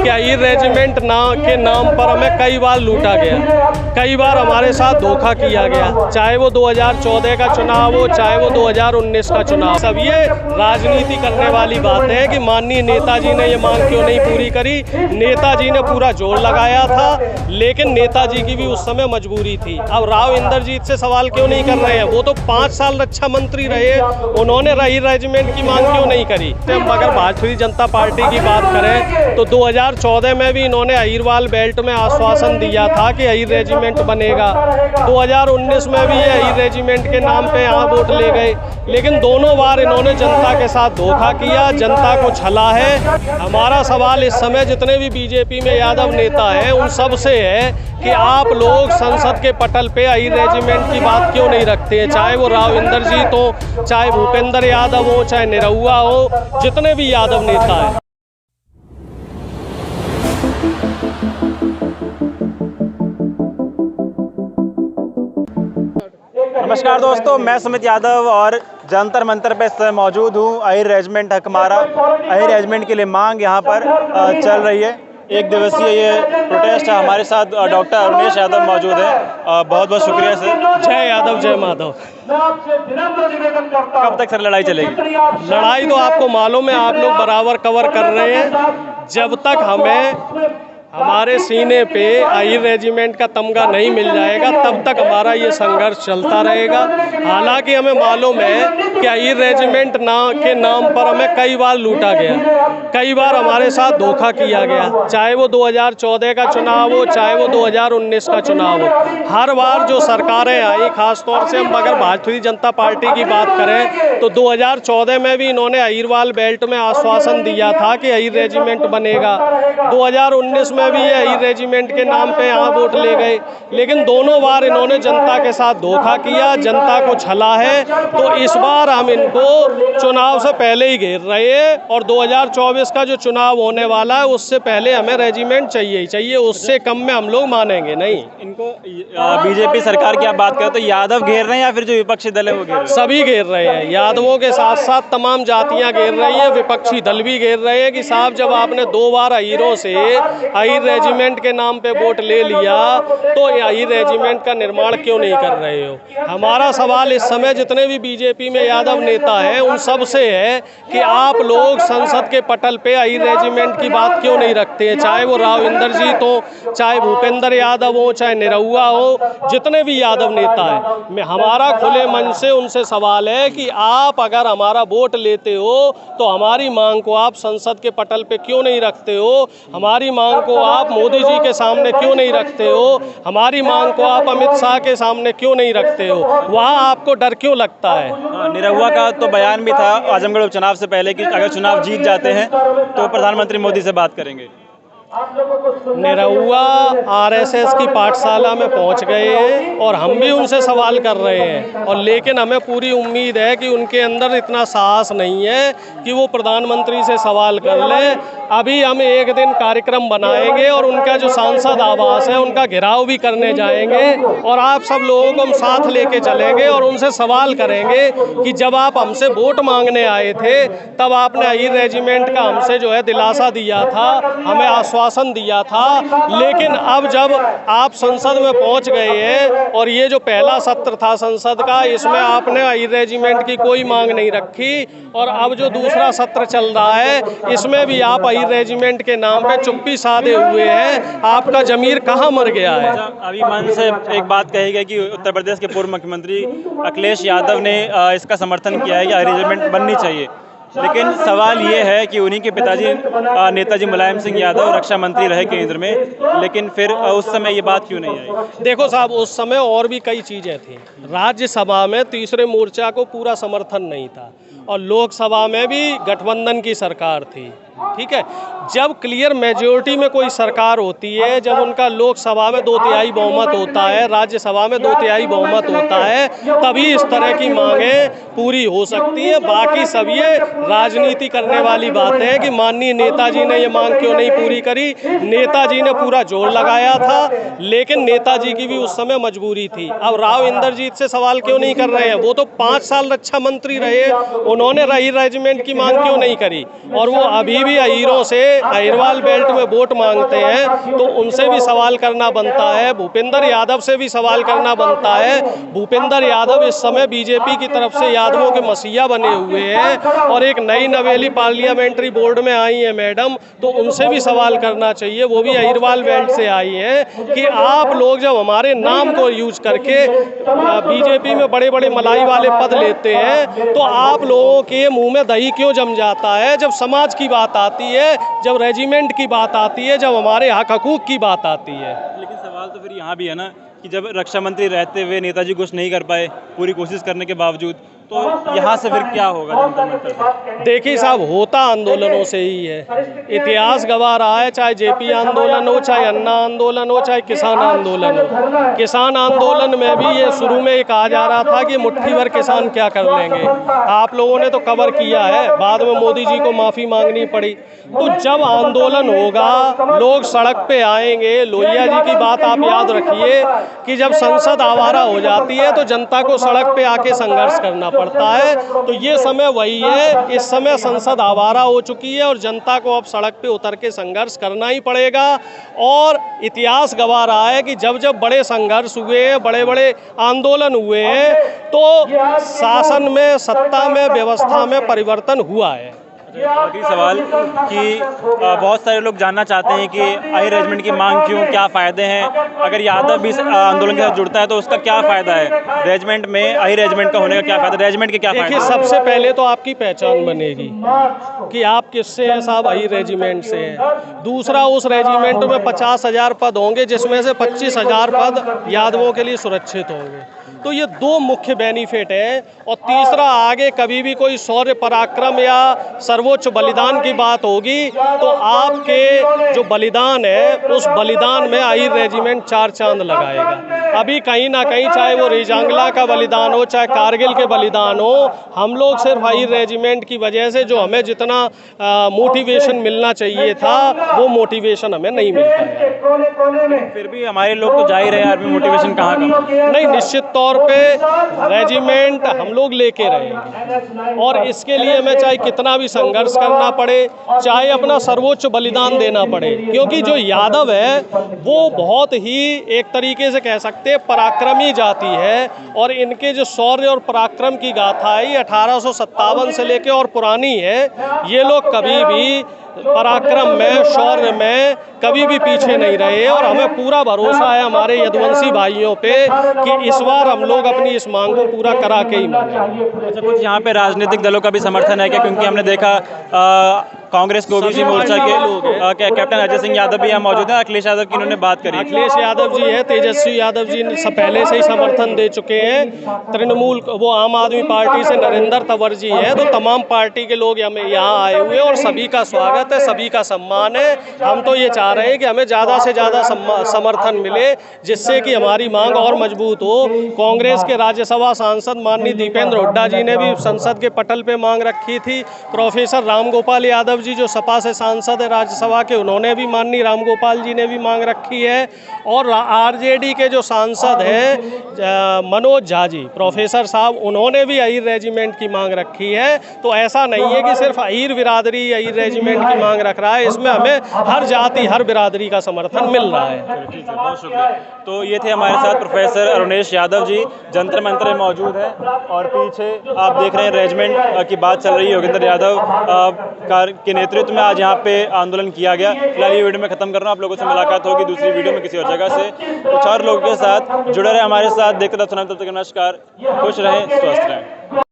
कि आई रेजिमेंट के नाम पर हमें कई बार लूटा गया, कई बार हमारे साथ धोखा किया गया, चाहे वो 2014 का चुनाव हो, चाहे वो 2019 का चुनाव। सब ये राजनीति करने वाली बात है कि माननीय नेताजी ने ये मांग क्यों नहीं पूरी करी। नेताजी ने पूरा जोर लगाया था, लेकिन नेताजी की भी उस समय मजबूरी थी। अब राव इंद्रजीत से सवाल क्यों नहीं कर रहे हैं? वो तो 5 साल रक्षा मंत्री रहे, उन्होंने रही रेजिमेंट की मांग क्यों नहीं करी? अगर भारतीय जनता पार्टी की बात करें तो 2014 में भी इन्होंने अहिरवाल बेल्ट में आश्वासन दिया था कि अहिर रेजिमेंट बनेगा। 2019 में भी ये अहिर रेजिमेंट के नाम पे यहाँ वोट ले गए, लेकिन दोनों बार इन्होंने जनता के साथ धोखा किया, जनता को छला है। हमारा सवाल इस समय जितने भी बीजेपी में यादव नेता हैं उन सब से है कि आप लोग संसद के पटल पे अहिर रेजिमेंट की बात क्यों नहीं रखते हैं? चाहे वो राव इंद्रजीत हो, चाहे भूपेंद्र यादव हो, चाहे निरहुआ हो, जितने भी यादव नेता हैं। नमस्कार दोस्तों, मैं सुमित यादव और जंतर मंतर पे मौजूद हूँ। अहिर रेजिमेंट हक हमारा, अहिर रेजिमेंट के लिए मांग यहाँ पर चल रही है। एक दिवसीय ये प्रोटेस्ट है। हमारे साथ डॉक्टर अरुणेश यादव मौजूद है। बहुत बहुत शुक्रिया सर। जय यादव, जय माधव। कब तक सर लड़ाई चलेगी? लड़ाई तो आपको मालूम है, आप लोग बराबर कवर कर रहे हैं। जब तक हमें हमारे सीने पे अहिर रेजिमेंट का तमगा नहीं मिल जाएगा तब तक हमारा ये संघर्ष चलता रहेगा। हालांकि हमें मालूम है कि अहिर रेजिमेंट के नाम पर हमें कई बार लूटा गया, कई बार हमारे साथ धोखा किया गया, चाहे वो 2014 का चुनाव हो, चाहे वो 2019 का चुनाव हो। हर बार जो सरकारें आई, खासतौर से हम अगर भारतीय जनता पार्टी की बात करें तो 2014 में भी इन्होंने अहिरवाल बेल्ट में आश्वासन दिया था कि अहिर रेजिमेंट बनेगा। 2019 में भी ये अहिर रेजिमेंट के नाम पे यहाँ वोट ले गए, लेकिन दोनों बार इन्होंने जनता के साथ धोखा किया, जनता को छला है। तो इस बार हम इनको चुनाव से पहले ही घेर रहे हैं और 2024 का जो चुनाव होने वाला है उससे पहले हमें रेजिमेंट चाहिए ही चाहिए, उससे कम में हम लोग मानेंगे नहीं। इनको बीजेपी सरकार की आप बात करें तो यादव घेर रहे हैं या फिर जो विपक्षी दल है वो घेर रहे हैं? सभी घेर रहे हैं, यादवों के साथ साथ तमाम जातियां घेर रही है, विपक्षी दल भी घेर रहे हैं कि साहब जब आपने 2 बार अहिरों से अहिर रेजिमेंट के नाम पे वोट ले लिया तो अहिर रेजिमेंट का निर्माण क्यों नहीं कर रहे हो? हमारा सवाल इस समय जितने भी बीजेपी में यादव नेता हैं उन सब से है कि आप लोग संसद के पटल पे अहिर रेजिमेंट की बात क्यों नहीं रखते हैं? चाहे वो राव इंद्रजीत हो, चाहे भूपेंद्र यादव हो, चाहे निरहुआ हो, जितने भी यादव नेता हैं, हमारा खुले मन से उनसे सवाल है कि आप अगर हमारा वोट लेते हो तो हमारी मांग को आप संसद के पटल पे क्यों नहीं रखते हो? हमारी मांग को आप मोदी जी के सामने क्यों नहीं रखते हो? हमारी मांग को आप अमित शाह के सामने क्यों नहीं रखते हो? वहाँ आपको डर क्यों लगता है? निरहुआ का तो बयान भी था आजमगढ़ उपचुनाव से पहले कि अगर चुनाव जीत जाते हैं तो प्रधानमंत्री मोदी से बात करेंगे। निरहुआ आरएसएस की पाठशाला में पहुंच गए हैं और हम भी उनसे सवाल कर रहे हैं, और लेकिन हमें पूरी उम्मीद है कि उनके अंदर इतना साहस नहीं है कि वो प्रधानमंत्री से सवाल कर लें। अभी हम एक दिन कार्यक्रम बनाएंगे और उनका जो सांसद आवास है उनका घेराव भी करने जाएंगे और आप सब लोगों को हम साथ लेके चलेंगे और उनसे सवाल करेंगे कि जब आप हमसे वोट मांगने आए थे तब आपने अहिर रेजिमेंट का हमसे जो है दिलासा दिया था, हमें आश्वासन दिया था, लेकिन अब जब आप संसद में पहुंच गए हैं और ये जो पहला सत्र था संसद का, इसमें आपने अहिर रेजिमेंट की कोई मांग नहीं रखी, और अब जो दूसरा सत्र चल रहा है इसमें भी आप अहिर रेजिमेंट के नाम पे चुप्पी साधे हुए हैं। आपका जमीर कहाँ मर गया है? अभी मन से एक बात कही गई कि उत्तर प्रदेश के पूर्व मुख्यमंत्री अखिलेश यादव ने इसका समर्थन किया है कि अहिर रेजिमेंट बननी चाहिए, लेकिन सवाल ये है कि उन्हीं के पिताजी नेताजी मुलायम सिंह यादव रक्षा मंत्री रहे केंद्र में, लेकिन फिर उस समय ये बात क्यों नहीं आई? देखो साहब, उस समय और भी कई चीज़ें थी। राज्यसभा में तीसरे मोर्चा को पूरा समर्थन नहीं था और लोकसभा में भी गठबंधन की सरकार थी, ठीक है। जब क्लियर मेजॉरिटी में कोई सरकार होती है, जब उनका लोकसभा में 2/3 बहुमत होता है, राज्यसभा में 2/3 बहुमत होता है, तभी इस तरह की मांगें पूरी हो सकती है। बाकी सब ये राजनीति करने वाली बात है कि माननीय नेताजी ने ये मांग क्यों नहीं पूरी करी। नेताजी ने पूरा जोर लगाया था, लेकिन नेताजी की भी उस समय मजबूरी थी। अब राव इंद्रजीत से सवाल क्यों नहीं कर रहे हैं? वो तो 5 साल रक्षा मंत्री रहे, उन्होंने रही रेजिमेंट की मांग क्यों नहीं करी, और वो अभी भी भी अहीरों से अहीरवाल बेल्ट में वोट मांगते हैं तो उनसे भी सवाल करना बनता है, भूपेंद्र यादव से भी सवाल करना बनता है। भूपेंद्र यादव इस समय बीजेपी की तरफ से यादवों के मसीहा बने हुए हैं और एक नई नवेली पार्लियामेंट्री बोर्ड में आई है मैडम, तो उनसे भी सवाल करना चाहिए, वो भी अहीरवाल बेल्ट से आई हैं, कि आप लोग जब हमारे नाम को यूज करके बीजेपी में बड़े बड़े मलाई वाले पद लेते हैं तो आप लोगों के मुंह में दही क्यों जम जाता है जब समाज की बात आती है, जब रेजिमेंट की बात आती है, जब हमारे हक हकूक की बात आती है। लेकिन सवाल तो फिर यहाँ भी है ना कि जब रक्षा मंत्री रहते हुए नेताजी कुछ नहीं कर पाए पूरी कोशिश करने के बावजूद, तो यहाँ से फिर क्या होगा जंतर मंतर से? देखिए साहब, होता आंदोलनों से ही है। इतिहास गवाह रहा है, चाहे जेपी आंदोलन हो, चाहे अन्ना आंदोलन हो, चाहे किसान आंदोलन हो। किसान आंदोलन में भी ये शुरू में ये कहा जा रहा था कि मुट्ठी भर किसान क्या कर लेंगे। आप लोगों ने तो कवर किया है, बाद में मोदी जी को माफ़ी मांगनी पड़ी। तो जब आंदोलन होगा, लोग सड़क पे आएंगे। लोहिया जी की बात आप याद रखिए कि जब संसद आवारा हो जाती है तो जनता को सड़क पे आके संघर्ष करना पड़ता है। तो ये समय वही है, इस समय संसद आवारा हो चुकी है और जनता को अब सड़क पे उतर के संघर्ष करना ही पड़ेगा। और इतिहास गवाह रहा है कि जब जब बड़े संघर्ष हुए हैं, बड़े बड़े आंदोलन हुए हैं, तो शासन में, सत्ता में, व्यवस्था में परिवर्तन हुआ है। आखिरी सवाल कि बहुत सारे लोग जानना चाहते हैं कि अहीर रेजिमेंट की मांग क्यों, क्या फ़ायदे हैं? अगर यादव भी इस आंदोलन के साथ जुड़ता है तो उसका क्या फ़ायदा है? रेजिमेंट में अहीर रेजिमेंट का होने का क्या फ़ायदा, रेजिमेंट के क्या फ़ायदे? देखिए, सबसे पहले तो आपकी पहचान बनेगी कि आप किससे हैं साहब, अहीर रेजिमेंट से हैं। दूसरा, उस रेजिमेंट में 50,000 पद होंगे जिसमें से 25,000 पद यादवों के लिए सुरक्षित होंगे। तो ये दो मुख्य बेनिफिट हैं। और तीसरा, आगे कभी भी कोई शौर्य पराक्रम या सर्वोच्च बलिदान की बात होगी तो आपके जो बलिदान है उस बलिदान में अहीर रेजिमेंट 4 चांद लगाएगा। अभी कहीं ना कहीं, चाहे वो रेजांगला का बलिदान हो, चाहे कारगिल के बलिदान हो, हम लोग सिर्फ अहीर रेजिमेंट की वजह से जो हमें जितना मोटिवेशन मिलना चाहिए था वो मोटिवेशन हमें नहीं मिल पाया। फिर भी हमारे लोग तो जा ही रहे हैं, आर्मी मोटिवेशन कहाँ का? नहीं, निश्चित तौर पे रेजिमेंट हम लोग लेके रहेंगे और इसके लिए हमें चाहे कितना भी संघर्ष करना पड़े, चाहे अपना सर्वोच्च बलिदान देना पड़े, क्योंकि जो यादव है वो बहुत ही एक तरीके से कह सकते हैं पराक्रमी जाति है। और इनके जो शौर्य और पराक्रम की गाथा है ये 1857 से लेके और पुरानी है। ये लोग कभी भी पराक्रम में, शौर्य में कभी भी पीछे नहीं रहे और हमें पूरा भरोसा है हमारे यदुवंशी भाइयों पे कि इस बार हम लोग अपनी इस मांग को पूरा करा के ही मानेंगे। अच्छा, कुछ यहाँ पे राजनीतिक दलों का भी समर्थन है क्या? क्योंकि हमने देखा कांग्रेस को ओबीसी मोर्चा के कैप्टन अजय सिंह यादव भी यहाँ मौजूद हैं, अखिलेश यादव की इन्होंने बात करी। अखिलेश यादव जी है, तेजस्वी यादव जी पहले से ही समर्थन दे चुके हैं। तृणमूल, वो आम आदमी पार्टी से नरेंद्र तंवर जी है। तो तमाम पार्टी के लोग यहाँ आए हुए और सभी का स्वागत है, सभी का सम्मान है। हम तो ये चाह रहे हैं कि हमें ज़्यादा से ज़्यादा समर्थन मिले जिससे कि हमारी मांग और मजबूत हो। कांग्रेस के राज्यसभा सांसद माननीय दीपेंद्र हुड्डा जी ने भी संसद के पटल पे मांग रखी थी। प्रोफेसर रामगोपाल यादव जी जो सपा से सांसद है राज्यसभा के, उन्होंने भी, माननीय रामगोपाल जी ने भी मांग रखी है। और आरजेडी के जो सांसद हैं मनोज झा जी, प्रोफेसर साहब, उन्होंने भी अहीर रेजिमेंट की मांग रखी है। तो ऐसा नहीं है कि सिर्फ अहीर बिरादरी अहीर रेजिमेंट की मांग रख रहा है, इसमें हमें हर जाति, हर बिरादरी का समर्थन मिल रहा है। ठीक है, बहुत शुक्रिया। तो ये थे हमारे साथ प्रोफेसर अरुणेश यादव जी, जंतर मंतर में मौजूद हैं। और पीछे आप देख रहे हैं रेजिमेंट की बात चल रही है। योगेंद्र यादव के नेतृत्व में आज यहाँ पे आंदोलन किया गया। फिलहाल ये वीडियो में खत्म कर रहा हूँ, आप लोगों से मुलाकात होगी दूसरी वीडियो में किसी और जगह से कुछ और लोगों के साथ। जुड़े रहे हमारे साथ, देखते रहे, सुनाते, तब तक नमस्कार, खुश रहें, स्वस्थ रहें।